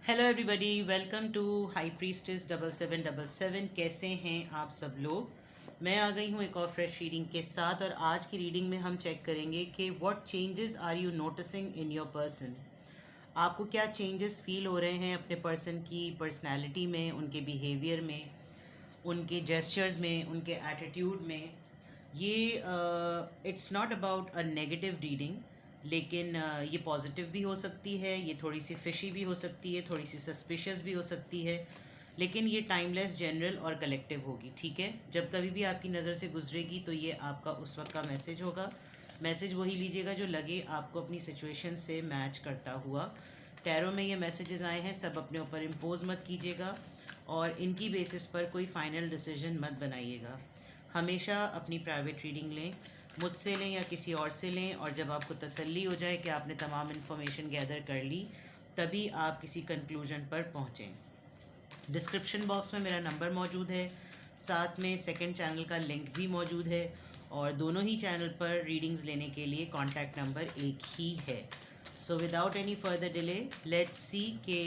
Hello everybody, welcome to high priestess 7777। कैसे हैं आप सब लोग। मैं आ गई हूँ एक और फ्रेश रीडिंग के साथ, और आज की रीडिंग में हम चेक करेंगे कि what changes are you noticing in your person. आपको क्या चेंजेस फील हो रहे हैं अपने पर्सन की पर्सनैलिटी में, उनके बिहेवियर में, उनके जेस्चर्स में, उनके एटीट्यूड में। ये it's not about a negative reading, लेकिन ये पॉजिटिव भी हो सकती है, ये थोड़ी सी फिशी भी हो सकती है, थोड़ी सी सस्पिशियस भी हो सकती है, लेकिन ये टाइमलेस, जनरल और कलेक्टिव होगी। ठीक है, जब कभी भी आपकी नज़र से गुजरेगी तो ये आपका उस वक्त का मैसेज होगा। मैसेज वही लीजिएगा जो लगे आपको अपनी सिचुएशन से मैच करता हुआ। टैरो में ये मैसेजेस आए हैं, सब अपने ऊपर इम्पोज मत कीजिएगा और इनकी बेसिस पर कोई फाइनल डिसीजन मत बनाइएगा। हमेशा अपनी प्राइवेट रीडिंग लें, मुझसे लें या किसी और से लें, और जब आपको तसल्ली हो जाए कि आपने तमाम इन्फॉर्मेशन गैदर कर ली, तभी आप किसी कंक्लूजन पर पहुँचें। डिस्क्रिप्शन बॉक्स में मेरा नंबर मौजूद है, साथ में सेकंड चैनल का लिंक भी मौजूद है, और दोनों ही चैनल पर रीडिंग्स लेने के लिए कॉन्टैक्ट नंबर एक ही है। So without any further delay let's see कि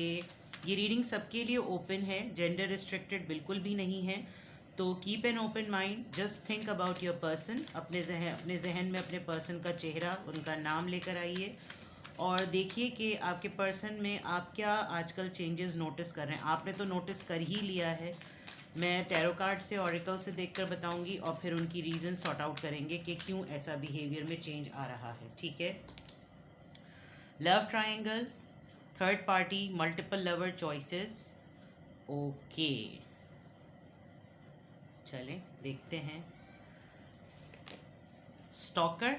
ये रीडिंग सबके लिए ओपन है, जेंडर रिस्ट्रिक्टेड बिल्कुल भी नहीं है। तो keep an open mind, just think about your person. अपने जहन में अपने पर्सन का चेहरा, उनका नाम लेकर आइए और देखिए कि आपके पर्सन में आप क्या आजकल चेंजेस नोटिस कर रहे हैं। आपने तो नोटिस कर ही लिया है, मैं टैरो कार्ड से, ऑरिकल से देखकर बताऊंगी, और फिर उनकी रीज़न सॉर्ट आउट करेंगे कि क्यों ऐसा बिहेवियर में चेंज आ रहा है। ठीक है। Love triangle, third party, multiple lover choices. Okay, चलें देखते हैं। स्टॉकर,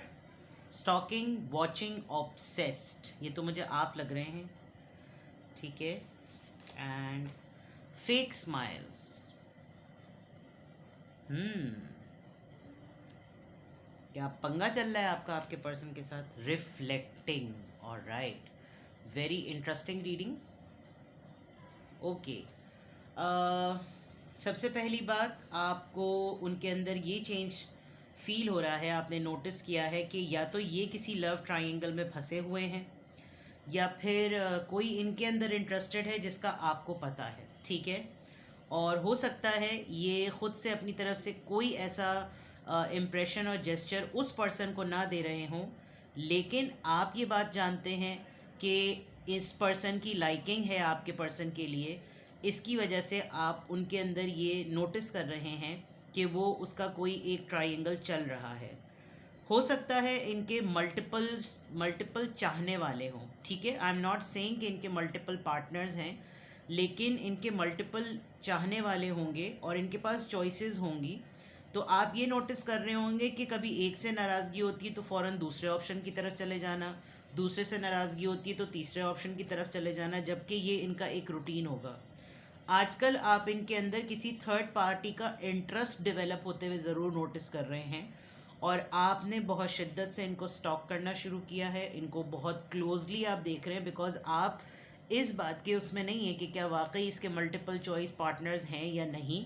स्टॉकिंग, वॉचिंग, ऑब्सेस्ड, ये तो मुझे आप लग रहे हैं। ठीक है। And fake smiles. क्या पंगा चल रहा है आपका आपके पर्सन के साथ। Reflecting, alright, very interesting reading. Okay, सबसे पहली बात, आपको उनके अंदर ये चेंज फील हो रहा है, आपने नोटिस किया है कि या तो ये किसी लव ट्रायंगल में फंसे हुए हैं, या फिर कोई इनके अंदर इंटरेस्टेड है जिसका आपको पता है। ठीक है। और हो सकता है ये खुद से अपनी तरफ से कोई ऐसा इम्प्रेशन और जेस्चर उस पर्सन को ना दे रहे हों, लेकिन आप ये बात जानते हैं कि इस पर्सन की लाइकिंग है आपके पर्सन के लिए। इसकी वजह से आप उनके अंदर ये नोटिस कर रहे हैं कि वो उसका कोई एक ट्रायंगल चल रहा है। हो सकता है इनके मल्टीपल चाहने वाले हों। ठीक है, आई एम नॉट सेइंग कि इनके मल्टीपल पार्टनर्स हैं, लेकिन इनके मल्टीपल चाहने वाले होंगे और इनके पास चॉइसेस होंगी। तो आप ये नोटिस कर रहे होंगे कि कभी एक से नाराज़गी होती है तो फ़ौरन दूसरे ऑप्शन की तरफ चले जाना, दूसरे से नाराज़गी होती है तो तीसरे ऑप्शन की तरफ चले जाना, जबकि ये इनका एक रूटीन होगा। आजकल आप इनके अंदर किसी थर्ड पार्टी का इंटरेस्ट डेवलप होते हुए ज़रूर नोटिस कर रहे हैं, और आपने बहुत शिद्दत से इनको स्टॉक करना शुरू किया है, इनको बहुत क्लोजली आप देख रहे हैं, बिकॉज आप इस बात के उसमें नहीं है कि क्या वाकई इसके मल्टीपल चॉइस पार्टनर्स हैं या नहीं।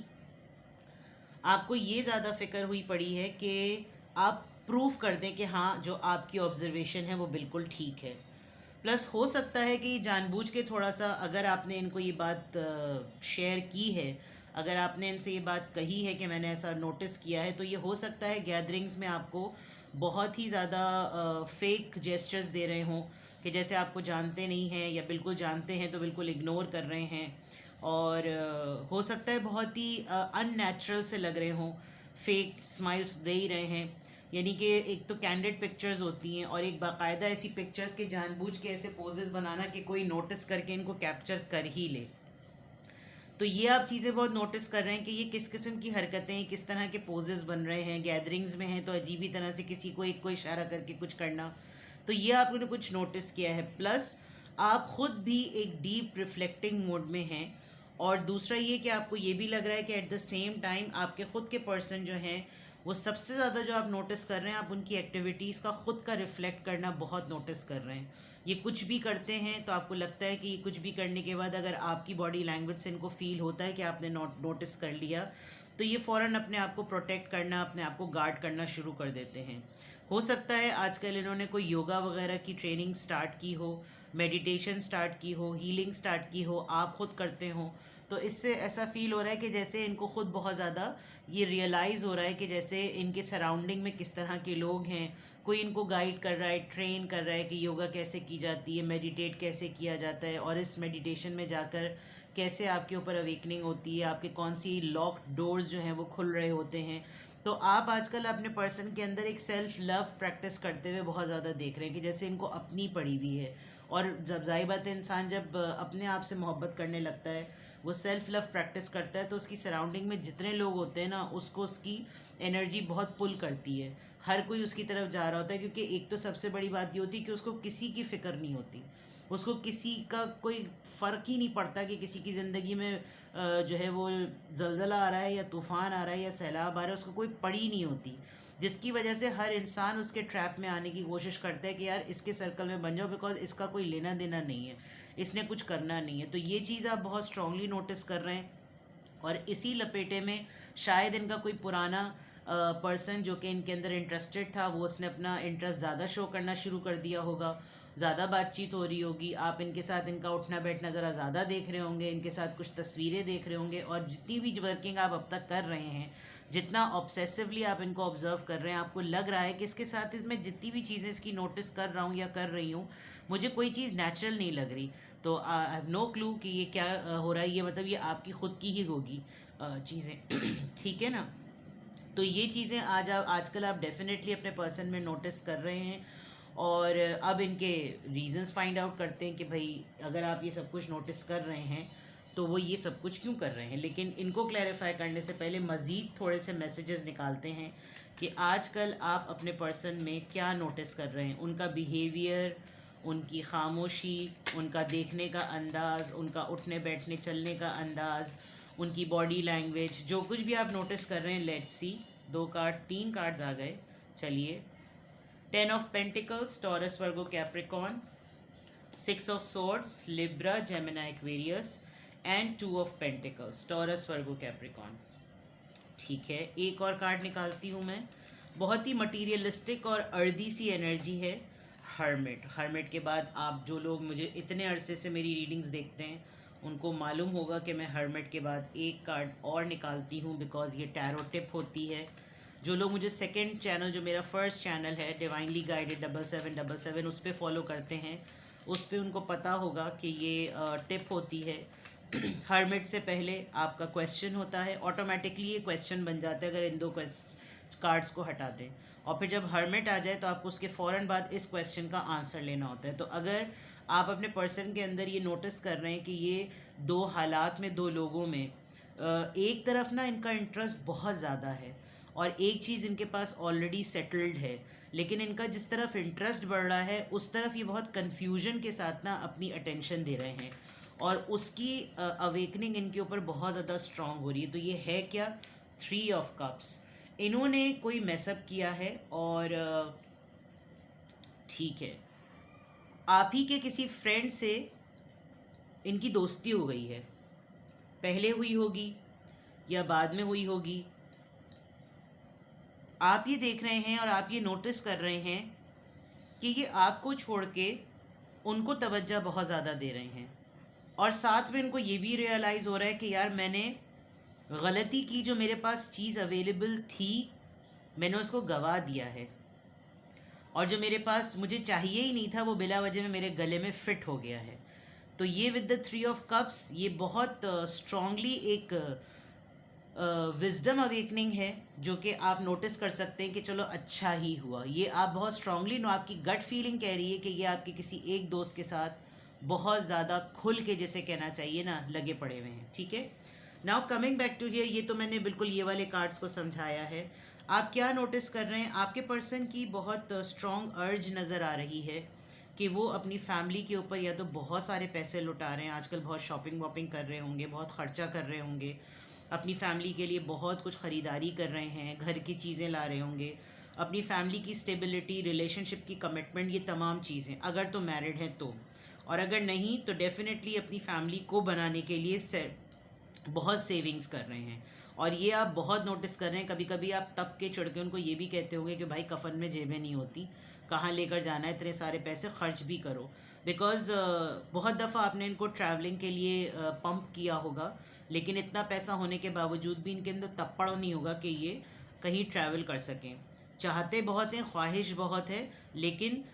आपको ये ज़्यादा फिक्र हुई पड़ी है कि आप प्रूफ कर दें कि हाँ, जो आपकी ऑब्जर्वेशन है वो बिल्कुल ठीक है। प्लस हो सकता है कि जानबूझ के थोड़ा सा, अगर आपने इनको ये बात शेयर की है, अगर आपने इनसे ये बात कही है कि मैंने ऐसा नोटिस किया है, तो ये हो सकता है गैदरिंग्स में आपको बहुत ही ज़्यादा फेक जेस्चर्स दे रहे हों, कि जैसे आपको जानते नहीं हैं, या बिल्कुल जानते हैं तो बिल्कुल इग्नोर कर रहे हैं, और हो सकता है बहुत ही अननेचुरल से लग रहे हों, फेक स्माइल्स दे ही रहे हैं। यानी कि एक तो कैंडिड पिक्चर्स होती हैं, और एक बाकायदा ऐसी पिक्चर्स के जानबूझ के ऐसे पोजेस बनाना कि कोई नोटिस करके इनको कैप्चर कर ही ले। तो ये आप चीज़ें बहुत नोटिस कर रहे हैं कि ये किस किस्म की हरकतें, किस तरह के पोजेस बन रहे हैं। गैदरिंग्स में हैं तो अजीब ही तरह से किसी को एक को इशारा करके कुछ करना, तो ये आपने कुछ नोटिस किया है। प्लस आप ख़ुद भी एक डीप रिफ्लेक्टिंग मोड में हैं, और दूसरा ये कि आपको ये भी लग रहा है कि एट द सेम टाइम आपके ख़ुद के पर्सन जो हैं, वो सबसे ज़्यादा जो आप नोटिस कर रहे हैं, आप उनकी एक्टिविटीज़ का ख़ुद का रिफ्लेक्ट करना बहुत नोटिस कर रहे हैं। ये कुछ भी करते हैं तो आपको लगता है कि ये कुछ भी करने के बाद अगर आपकी बॉडी लैंग्वेज से इनको फील होता है कि आपने नोटिस कर लिया, तो ये फ़ौरन अपने आप को प्रोटेक्ट करना, अपने आप को गार्ड करना शुरू कर देते हैं। हो सकता है आजकल इन्होंने कोई योगा वगैरह की ट्रेनिंग स्टार्ट की हो, मेडिटेशन स्टार्ट की हो, हीलिंग स्टार्ट की हो, आप खुद करते हो, तो इससे ऐसा फील हो रहा है कि जैसे इनको खुद बहुत ज़्यादा ये रियलाइज़ हो रहा है कि जैसे इनके सराउंडिंग में किस तरह के लोग हैं, कोई इनको गाइड कर रहा है, ट्रेन कर रहा है कि योगा कैसे की जाती है, मेडिटेट कैसे किया जाता है, और इस मेडिटेशन में जाकर कैसे आपके ऊपर अवेकनिंग होती है, आपके कौन सी लॉक्ड डोर्स जो हैं वो खुल रहे होते हैं। तो आप आजकल अपने पर्सन के अंदर एक सेल्फ लव प्रैक्टिस करते हुए बहुत ज़्यादा देख रहे हैं कि जैसे इनको अपनी पड़ी हुई है। और जब जाहिर बात है, इंसान जब अपने आप से मोहब्बत करने लगता है, वो सेल्फ लव प्रैक्टिस करता है, तो उसकी सराउंडिंग में जितने लोग होते हैं ना, उसको उसकी एनर्जी बहुत पुल करती है, हर कोई उसकी तरफ जा रहा होता है। क्योंकि एक तो सबसे बड़ी बात ये होती है कि उसको किसी की फ़िक्र नहीं होती, उसको किसी का कोई फ़र्क ही नहीं पड़ता कि किसी की ज़िंदगी में जो है वो जलजला आ रहा है या तूफ़ान आ रहा है या सैलाब आ रहा है, उसको कोई पड़ी नहीं होती। जिसकी वजह से हर इंसान उसके ट्रैप में आने की कोशिश करता है कि यार इसके सर्कल में बन जाओ, बिकॉज इसका कोई लेना देना नहीं है, इसने कुछ करना नहीं है। तो ये चीज़ आप बहुत स्ट्रांगली नोटिस कर रहे हैं। और इसी लपेटे में शायद इनका कोई पुराना पर्सन जो कि इनके अंदर इंटरेस्टेड था, वो उसने अपना इंटरेस्ट ज़्यादा शो करना शुरू कर दिया होगा, ज़्यादा बातचीत हो रही होगी, आप इनके साथ इनका उठना बैठना ज़रा ज़्यादा देख रहे होंगे, इनके साथ कुछ तस्वीरें देख रहे होंगे, और जितनी भी वर्किंग आप अब तक कर रहे हैं, जितना ऑब्सेसिवली आप इनको ऑब्जर्व कर रहे हैं, आपको लग रहा है कि इसके साथ इसमें जितनी भी चीज़ें इसकी नोटिस कर रहा हूँ या कर रही हूँ, मुझे कोई चीज़ नेचुरल नहीं लग रही। तो आई हैव नो क्लू कि ये क्या हो रहा है, ये मतलब ये आपकी खुद की ही होगी चीज़ें। ठीक है ना। तो ये चीज़ें आजकल आप डेफिनेटली अपने पर्सन में नोटिस कर रहे हैं। और अब इनके रीजंस फाइंड आउट करते हैं कि भाई अगर आप ये सब कुछ नोटिस कर रहे हैं तो वो ये सब कुछ क्यों कर रहे हैं। लेकिन इनको क्लैरिफाई करने से पहले मज़ीद थोड़े से मैसेजेस निकालते हैं कि आजकल आप अपने पर्सन में क्या नोटिस कर रहे हैं, उनका बिहेवियर, उनकी खामोशी, उनका देखने का अंदाज़, उनका उठने बैठने चलने का अंदाज़, उनकी बॉडी लैंग्वेज, जो कुछ भी आप नोटिस कर रहे हैं। लेट्स सी, 3 कार्ड्स आ गए। चलिए, 10 of pentacles, Taurus Virgo Capricorn, 6 of swords, Libra Gemini Aquarius, and 2 of pentacles, Taurus Virgo Capricorn. ठीक है, एक और कार्ड निकालती हूँ मैं। बहुत ही मटीरियलिस्टिक और अर्दी सी एनर्जी है, हर्मिट। हर्मिट के बाद आप जो लोग मुझे इतने अरसे से मेरी रीडिंग्स देखते हैं, उनको मालूम होगा कि मैं हर्मिट के बाद एक कार्ड और निकालती हूँ, बिकॉज ये टैरो टिप होती है। जो लोग मुझे सेकंड चैनल, जो मेरा फर्स्ट चैनल है डिवाइनली गाइडेड 7777, उस पर फॉलो करते हैं, उस पर उनको पता होगा कि ये टिप होती है। हर्मिट से पहले आपका क्वेश्चन होता है, ऑटोमेटिकली ये क्वेश्चन बन जाता है अगर इन 2 कार्ड्स को हटा दें। और फिर जब हर्मिट आ जाए तो आपको उसके फ़ौरन बाद इस क्वेश्चन का आंसर लेना होता है। तो अगर आप अपने पर्सन के अंदर ये नोटिस कर रहे हैं कि ये 2 हालात में, 2 लोगों में, एक तरफ ना इनका इंटरेस्ट बहुत ज़्यादा है और एक चीज़ इनके पास ऑलरेडी सेटल्ड है, लेकिन इनका जिस तरफ इंटरेस्ट बढ़ रहा है उस तरफ ये बहुत कन्फ्यूजन के साथ ना अपनी अटेंशन दे रहे हैं, और उसकी अवेकनिंग इनके ऊपर बहुत ज़्यादा स्ट्रांग हो रही है। तो ये है क्या? 3 ऑफ कप्स। इन्होंने कोई मैसअप किया है और ठीक है, आप ही के किसी फ्रेंड से इनकी दोस्ती हो गई है, पहले हुई होगी या बाद में हुई होगी। आप ये देख रहे हैं और आप ये नोटिस कर रहे हैं कि ये आपको छोड़ के उनको तवज्जो बहुत ज़्यादा दे रहे हैं, और साथ में इनको ये भी रियलाइज़ हो रहा है कि यार मैंने गलती की, जो मेरे पास चीज़ अवेलेबल थी मैंने उसको गवा दिया है, और जो मेरे पास मुझे चाहिए ही नहीं था वो बिला वजह में मेरे गले में फिट हो गया है। तो ये विद द 3 ऑफ कप्स ये बहुत स्ट्रांगली एक विजडम अवेकनिंग है, जो कि आप नोटिस कर सकते हैं कि चलो अच्छा ही हुआ। ये आप बहुत स्ट्रांगली, आपकी गट फीलिंग कह रही है कि ये आपके किसी एक दोस्त के साथ बहुत ज़्यादा खुल के, जैसे कहना चाहिए ना, लगे पड़े हुए हैं। ठीक है, now coming back to here, ये तो मैंने बिल्कुल ये वाले कार्ड्स को समझाया है। आप क्या नोटिस कर रहे हैं? आपके पर्सन की बहुत स्ट्रॉन्ग अर्ज नज़र आ रही है कि वो अपनी फैमिली के ऊपर या तो बहुत सारे पैसे लुटा रहे हैं, आजकल बहुत शॉपिंग वॉपिंग कर रहे होंगे, बहुत ख़र्चा कर रहे होंगे, अपनी फैमिली के लिए बहुत कुछ ख़रीदारी कर रहे हैं, घर की चीज़ें ला रहे होंगे, अपनी फैमिली की स्टेबिलिटी, रिलेशनशिप की कमिटमेंट, ये तमाम चीज़ें, अगर तो मैरिड हैं तो, और अगर नहीं तो डेफिनेटली अपनी फैमिली को बनाने के लिए बहुत सेविंग्स कर रहे हैं। और ये आप बहुत नोटिस कर रहे हैं, कभी कभी आप तब के चढ़ के उनको ये भी कहते होंगे कि भाई कफन में जेबें नहीं होती, कहाँ लेकर जाना है, इतने सारे पैसे खर्च भी करो। बिकॉज़ बहुत दफ़ा आपने इनको ट्रैवलिंग के लिए पंप किया होगा, लेकिन इतना पैसा होने के बावजूद भी इनके अंदर तप्पड़ नहीं होगा कि ये कहीं ट्रैवल कर सकें। चाहते बहुत हैं, ख्वाहिश बहुत है, लेकिन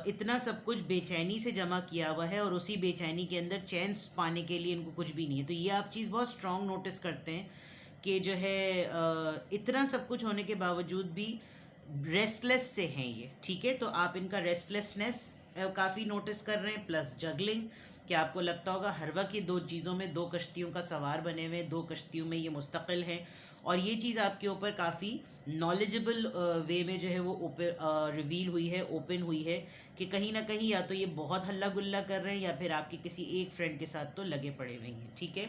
इतना सब कुछ बेचैनी से जमा किया हुआ है और उसी बेचैनी के अंदर चैन पाने के लिए इनको कुछ भी नहीं है। तो ये आप चीज़ बहुत स्ट्रॉन्ग नोटिस करते हैं कि जो है इतना सब कुछ होने के बावजूद भी रेस्टलेस से हैं ये, ठीक है। तो आप इनका रेस्टलेसनेस काफ़ी नोटिस कर रहे हैं, प्लस जगलिंग, कि आपको लगता होगा हर वक्त ये दो चीज़ों में, दो कश्तियों का सवार बने हुए हैं, दो कश्तियों में ये मुस्तकिल हैं। और ये चीज़ आपके ऊपर काफ़ी नॉलेजेबल वे में जो है वो रिवील हुई है, ओपन हुई है, कि कहीं ना कहीं या तो ये बहुत हल्ला गुल्ला कर रहे हैं या फिर आपके किसी एक फ्रेंड के साथ तो लगे पड़े हुए हैं, ठीक है।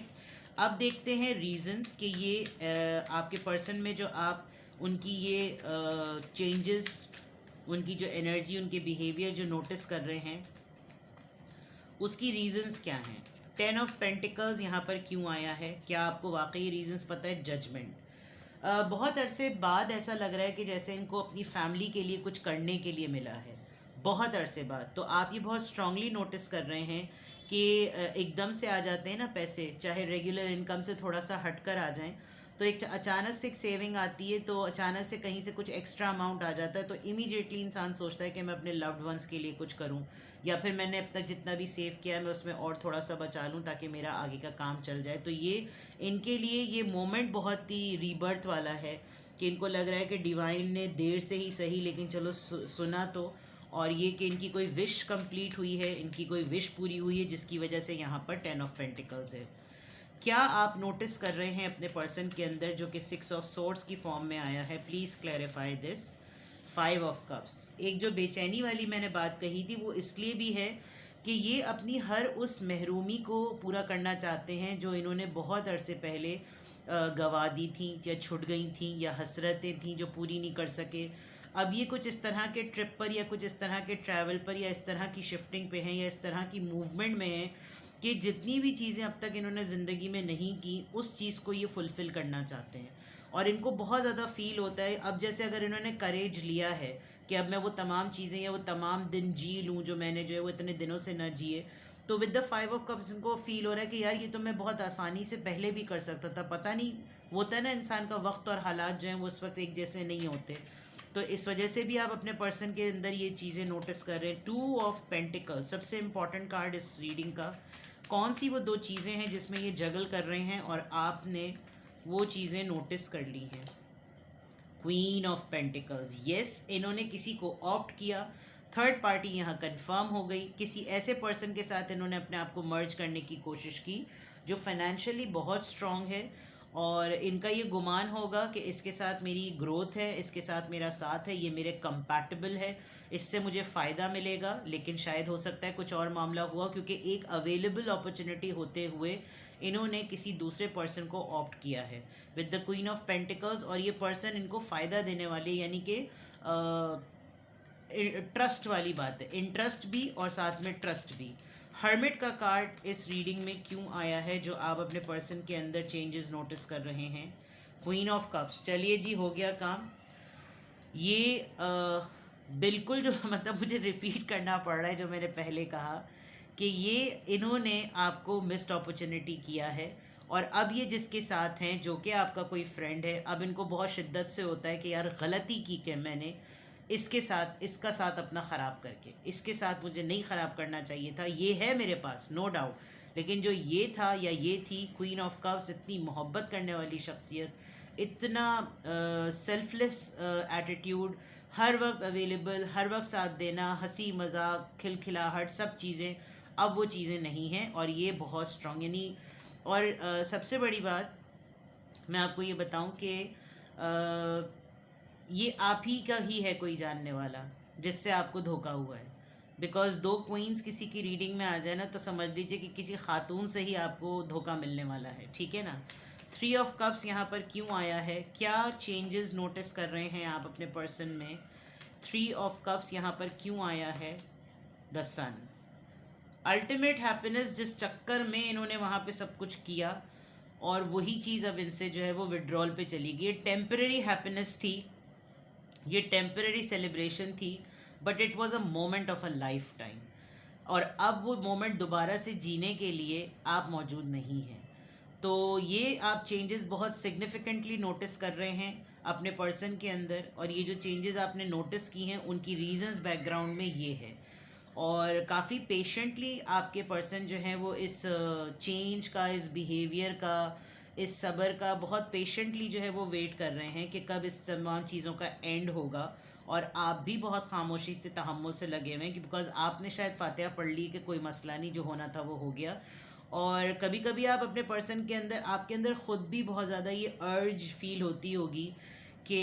अब देखते हैं रीजंस कि ये आपके पर्सन में जो आप उनकी ये चेंजेस, उनकी जो एनर्जी, उनके बिहेवियर जो नोटिस कर रहे हैं, उसकी रीजंस क्या हैं। 10 ऑफ पेंटिकल्स यहाँ पर क्यों आया है, क्या आपको वाकई रीजंस पता है। जजमेंट, बहुत अरसे बाद ऐसा लग रहा है कि जैसे इनको अपनी फैमिली के लिए कुछ करने के लिए मिला है, बहुत अरसे बाद। तो आप ये बहुत स्ट्रांगली नोटिस कर रहे हैं कि एकदम से आ जाते हैं ना पैसे, चाहे रेगुलर इनकम से थोड़ा सा हट कर आ जाएं, तो एक अचानक से एक सेविंग आती है, तो अचानक से कहीं से कुछ एक्स्ट्रा अमाउंट आ जाता है, तो इमीडिएटली इंसान सोचता है कि मैं अपने लव्ड वंस के लिए कुछ करूं, या फिर मैंने अब तक जितना भी सेव किया है मैं उसमें और थोड़ा सा बचा लूं ताकि मेरा आगे का काम चल जाए। तो ये इनके लिए ये मोमेंट बहुत ही रीबर्थ वाला है, कि इनको लग रहा है कि डिवाइन ने देर से ही सही लेकिन चलो सुना तो, और ये कि इनकी कोई विश कंप्लीट हुई है, इनकी कोई विश पूरी हुई है, जिसकी वजह से यहाँ पर 10 ऑफ पेंटिकल्स है। क्या आप नोटिस कर रहे हैं अपने पर्सन के अंदर, जो कि 6 ऑफ सोर्ड्स की फॉर्म में आया है, please clarify this. 5 of cups, एक जो बेचैनी वाली मैंने बात कही थी वो इसलिए भी है कि ये अपनी हर उस महरूमी को पूरा करना चाहते हैं जो इन्होंने बहुत अरसे पहले गवा दी थी, या छुट गई थी, या हसरतें थी जो पूरी नहीं कर सके। अब ये कुछ इस तरह के ट्रिप पर, या कुछ इस तरह के ट्रैवल पर, या इस तरह की शिफ्टिंग पे हैं, या इस तरह की मूवमेंट में हैं कि जितनी भी चीज़ें अब तक इन्होंने ज़िंदगी में नहीं की, उस चीज़ को ये फुलफ़िल करना चाहते हैं। और इनको बहुत ज़्यादा फील होता है, अब जैसे अगर इन्होंने करेज लिया है कि अब मैं वो तमाम चीज़ें या वो तमाम दिन जी लूँ जो मैंने जो है वो इतने दिनों से न जिए, तो विद द 5 ऑफ कप्स इनको फील हो रहा है कि यार ये तो मैं बहुत आसानी से पहले भी कर सकता था, पता नहीं, होता है ना इंसान का वक्त और हालात जो हैं वो उस वक्त एक जैसे नहीं होते। तो इस वजह से भी आप अपने पर्सन के अंदर ये चीज़ें नोटिस कर रहे हैं। 2 ऑफ पेंटिकल, सबसे इम्पॉर्टेंट कार्ड इस रीडिंग का। कौन सी वो दो चीज़ें हैं जिसमें ये जगल कर रहे हैं और आपने वो चीज़ें नोटिस कर ली हैं। क्वीन ऑफ पेंटिकल्स, यस, इन्होंने किसी को ऑप्ट किया, थर्ड पार्टी यहाँ कंफर्म हो गई, किसी ऐसे पर्सन के साथ इन्होंने अपने आप को मर्ज करने की कोशिश की जो फाइनेंशियली बहुत स्ट्रॉन्ग है, और इनका ये गुमान होगा कि इसके साथ मेरी ग्रोथ है, इसके साथ मेरा साथ है, ये मेरे कंपैटिबल है, इससे मुझे फ़ायदा मिलेगा। लेकिन शायद हो सकता है कुछ और मामला हुआ, क्योंकि एक अवेलेबल अपॉर्चुनिटी होते हुए इन्होंने किसी दूसरे पर्सन को ऑप्ट किया है with the queen of pentacles, और ये पर्सन इनको फ़ायदा देने वाले, यानी कि ट्रस्ट वाली बात है, इंटरेस्ट भी और साथ में ट्रस्ट भी। हर्मिट का कार्ड इस रीडिंग में क्यों आया है, जो आप अपने पर्सन के अंदर चेंजेस नोटिस कर रहे हैं। क्वीन ऑफ कप्स, चलिए जी हो गया काम। ये बिल्कुल जो मतलब मुझे रिपीट करना पड़ रहा है जो मैंने पहले कहा, कि ये इन्होंने आपको मिस्ड अपॉर्चुनिटी किया है, और अब ये जिसके साथ हैं जो कि आपका कोई फ्रेंड है, अब इनको बहुत शिद्दत से होता है कि यार गलती की कि मैंने इसके साथ, इसका साथ अपना ख़राब करके, इसके साथ मुझे नहीं ख़राब करना चाहिए था। ये है मेरे पास नो डाउट, लेकिन जो ये था या ये थी क्वीन ऑफ कप्स, इतनी मोहब्बत करने वाली शख्सियत, इतना सेल्फलेस एटीट्यूड, हर वक्त अवेलेबल, हर वक्त साथ देना, हंसी मजाक, खिलखिलाहट, सब चीज़ें, अब वो चीज़ें नहीं हैं, और ये बहुत स्ट्रॉन्ग, यानी और सबसे बड़ी बात मैं आपको ये बताऊं कि ये आप ही का ही है कोई जानने वाला जिससे आपको धोखा हुआ है। बिकॉज दो क्वींस किसी की रीडिंग में आ जाए ना, तो समझ लीजिए कि किसी खातून से ही आपको धोखा मिलने वाला है, ठीक है ना। 3 ऑफ कप्स यहाँ पर क्यों आया है, क्या चेंजेस नोटिस कर रहे हैं आप अपने पर्सन में। 3 ऑफ कप्स यहाँ पर क्यों आया है। द सन, अल्टीमेट हैप्पीनेस, जिस चक्कर में इन्होंने वहाँ पे सब कुछ किया, और वही चीज़ अब इनसे जो है वो विड्रॉल पे चली गई। टेम्पररी हैप्पीनेस थी, ये टेम्पररी सेलिब्रेशन थी, but it was a moment of a life time. और अब वो मोमेंट दोबारा से जीने के लिए आप मौजूद नहीं हैं। तो ये आप चेंजेस बहुत सिग्निफिकेंटली नोटिस कर रहे हैं अपने पर्सन के अंदर, और ये जो चेंजेस आपने नोटिस की हैं उनकी रीजंस बैकग्राउंड में ये है। और काफ़ी पेशेंटली आपके पर्सन जो हैं वो इस चेंज का, इस बिहेवियर का, इस सब्र का बहुत पेशेंटली जो है वो वेट कर रहे हैं कि कब इस तमाम चीज़ों का एंड होगा। और आप भी बहुत खामोशी से, तहम्मुल से लगे हुए हैं कि बिकॉज आपने शायद फातिहा पढ़ ली कि कोई मसला नहीं, जो होना था वो हो गया। और कभी कभी आप अपने पर्सन के अंदर, आपके अंदर ख़ुद भी बहुत ज़्यादा ये अर्ज फील होती होगी कि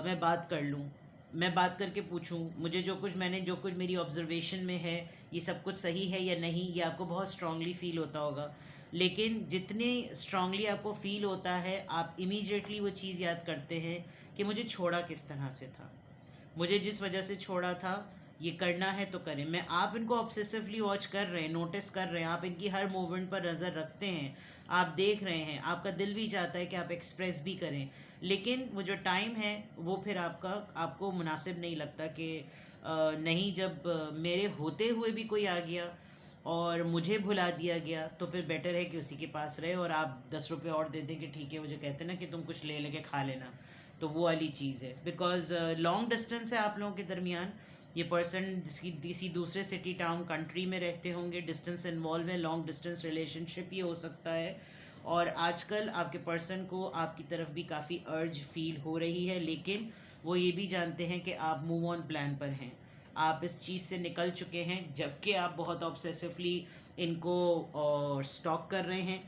मैं बात कर लूँ, मैं बात करके पूछूं, मुझे जो कुछ मेरी ऑब्जर्वेशन में है ये सब कुछ सही है या नहीं, ये आपको बहुत स्ट्रांगली फील होता होगा। लेकिन जितने स्ट्रांगली आपको फील होता है, आप इमीडिएटली वो चीज़ याद करते हैं कि मुझे छोड़ा किस तरह से था, मुझे जिस वजह से छोड़ा था, ये करना है तो करें। मैं आप इनको ऑब्सेसिवली वॉच कर रहे हैं, नोटिस कर रहे हैं, आप इनकी हर मूवमेंट पर नज़र रखते हैं, आप देख रहे हैं, आपका दिल भी चाहता है कि आप एक्सप्रेस भी करें, लेकिन वो जो टाइम है वो फिर आपको मुनासिब नहीं लगता कि नहीं, जब मेरे होते हुए भी कोई आ गया और मुझे भुला दिया गया तो फिर बेटर है कि उसी के पास रहे, और आप 10 रुपये और दे दें कि ठीक है, वो जो कहते हैं ना कि तुम कुछ ले लेके खा लेना, तो वो वाली चीज़ है। बिकॉज लॉन्ग डिस्टेंस है आप लोगों के दरमियान, ये पर्सन किसी दूसरे सिटी, टाउन, कंट्री में रहते होंगे, डिस्टेंस इन्वॉल्व है, लॉन्ग डिस्टेंस रिलेशनशिप ये हो सकता है। और आजकल आपके पर्सन को आपकी तरफ भी काफ़ी अर्ज फील हो रही है, लेकिन वो ये भी जानते हैं कि आप मूव ऑन प्लान पर हैं, आप इस चीज़ से निकल चुके हैं, जबकि आप बहुत ऑब्सेसिवली इनको स्टॉक कर रहे हैं।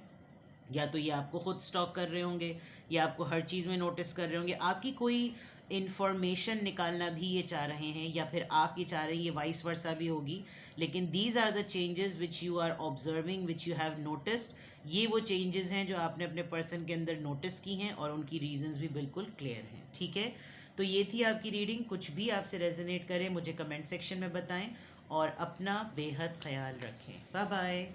या तो ये आपको खुद स्टॉक कर रहे होंगे, या आपको हर चीज़ में नोटिस कर रहे होंगे, आपकी कोई इन्फॉर्मेशन निकालना भी ये चाह रहे हैं, या फिर आप ये चाह रहे हैं, ये वाइस वर्सा भी होगी। लेकिन these are the changes which you are observing, which you have noticed. ये वो चेंजेस हैं जो आपने अपने पर्सन के अंदर नोटिस की हैं, और उनकी रीजंस भी बिल्कुल क्लियर हैं। ठीक है, तो ये थी आपकी रीडिंग। कुछ भी आपसे रेजोनेट करे मुझे कमेंट सेक्शन में बताएं, और अपना बेहद ख्याल रखें। Bye bye.